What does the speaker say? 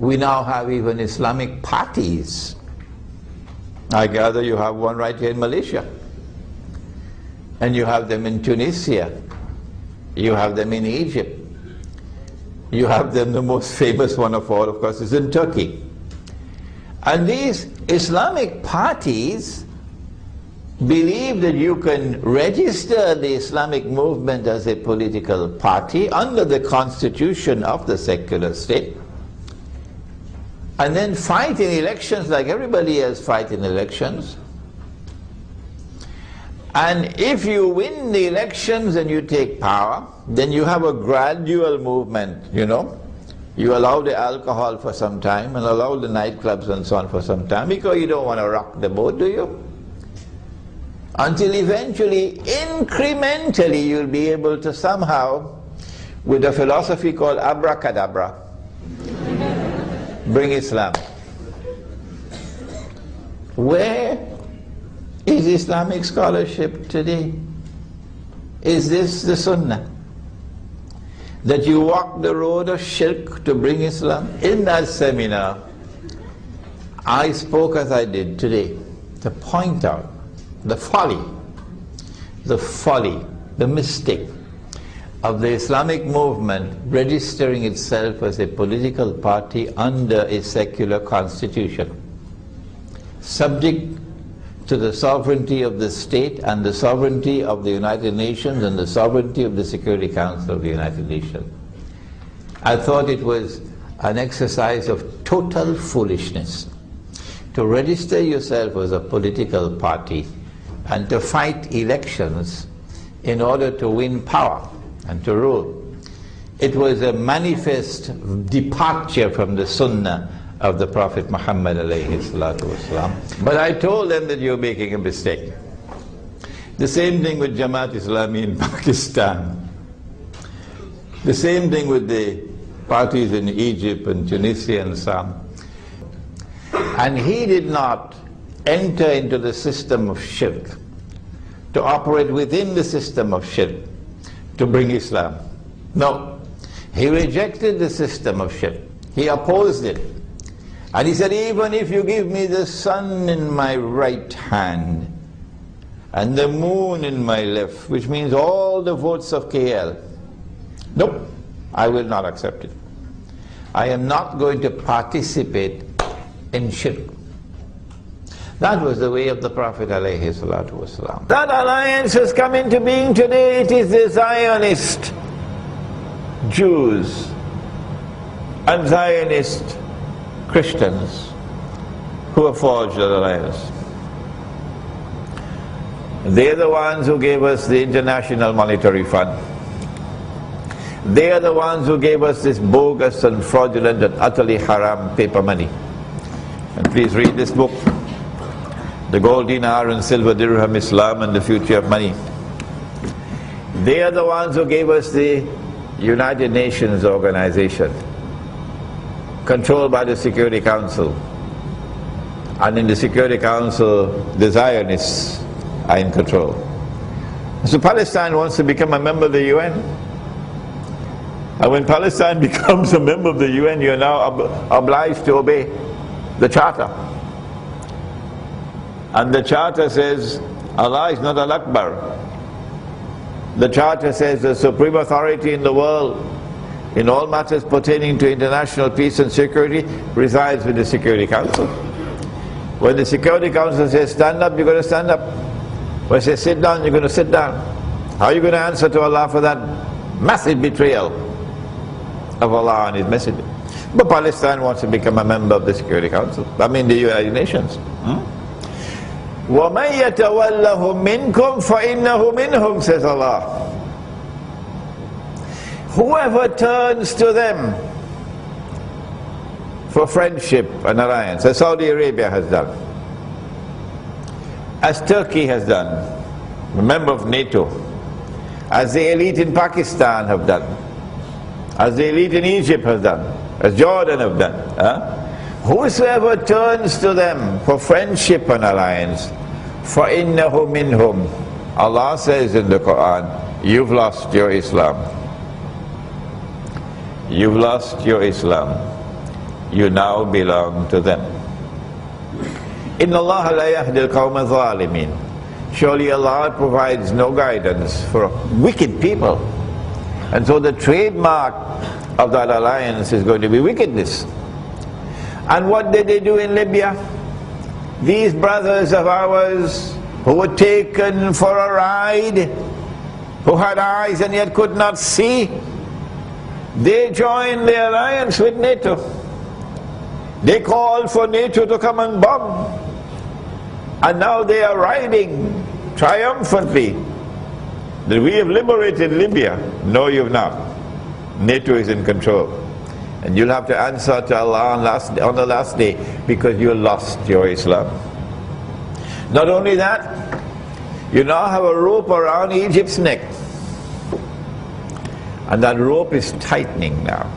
We now have even Islamic parties. I gather you have one right here in Malaysia. And you have them in Tunisia. You have them in Egypt. You have them, the most famous one of all, of course, is in Turkey. And these Islamic parties believe that you can register the Islamic movement as a political party under the constitution of the secular state, and then fight in elections like everybody else fight in elections. And if you win the elections and you take power, then you have a gradual movement, you know. You allow the alcohol for some time and allow the nightclubs and so on for some time, because you don't want to rock the boat, do you? Until eventually, incrementally, you'll be able to somehow, with a philosophy called abracadabra, bring Islam. Where is Islamic scholarship today? Is this the Sunnah? That you walk the road of shirk to bring Islam? In that seminar, I spoke as I did today, to point out the folly, the mistake of the Islamic movement registering itself as a political party under a secular constitution, subject to the sovereignty of the state and the sovereignty of the United Nations and the sovereignty of the Security Council of the United Nations. I thought it was an exercise of total foolishness to register yourself as a political party and to fight elections in order to win power and to rule. It was a manifest departure from the Sunnah of the Prophet Muhammad alayhi salatu wasalam. But I told them that you're making a mistake. The same thing with Jamaat Islami in Pakistan. The same thing with the parties in Egypt and Tunisia and so on. And he did not enter into the system of shirk, to operate within the system of shirk, to bring Islam. No. He rejected the system of shirk. He opposed it. And he said, even if you give me the sun in my right hand and the moon in my left, which means all the votes of KL, nope, I will not accept it. I am not going to participate in shirk. That was the way of the Prophet alayhi salatu wasalam. That alliance has come into being today. It is the Zionist Jews and Zionist Christians who have forged that alliance. They are the ones who gave us the International Monetary Fund. They are the ones who gave us this bogus and fraudulent and utterly haram paper money. And please read this book, The Gold Dinar and Silver Dirham, Islam and the Future of Money. They are the ones who gave us the United Nations organization, controlled by the Security Council. And in the Security Council, the Zionists are in control. So Palestine wants to become a member of the UN. And when Palestine becomes a member of the UN, you are now obliged to obey the Charter. And the Charter says, Allah is not Al-Akbar. The Charter says the supreme authority in the world, in all matters pertaining to international peace and security, resides with the Security Council. When the Security Council says stand up, you're going to stand up. When it says sit down, you're going to sit down. How are you going to answer to Allah for that massive betrayal of Allah and His Messenger? But Palestine wants to become a member of the Security Council. I mean the United Nations. وَمَنْ يَتَوَلَّهُمْ مِنْكُمْ فَإِنَّهُ مِنْهُمْ, says Allah. Whoever turns to them for friendship and alliance, as Saudi Arabia has done, as Turkey has done, a member of NATO, as the elite in Pakistan have done, as the elite in Egypt has done, as Jordan have done. Whosoever turns to them for friendship and alliance, فَإِنَّهُ مِنْهُمْ, Allah says in the Quran, you've lost your Islam. You've lost your Islam. you now belong to them. Inna Allah la yahdi al-qawm al-zalimin. Surely Allah provides no guidance for wicked people. And so the trademark of that alliance is going to be wickedness. And what did they do in Libya? These brothers of ours who were taken for a ride, who had eyes and yet could not see, they joined the alliance with NATO. They called for NATO to come and bomb. And now they are riding triumphantly that we have liberated Libya. No, you've not. NATO is in control. And you'll have to answer to Allah on the last day, because you lost your Islam. Not only that, you now have a rope around Egypt's neck. And that rope is tightening now.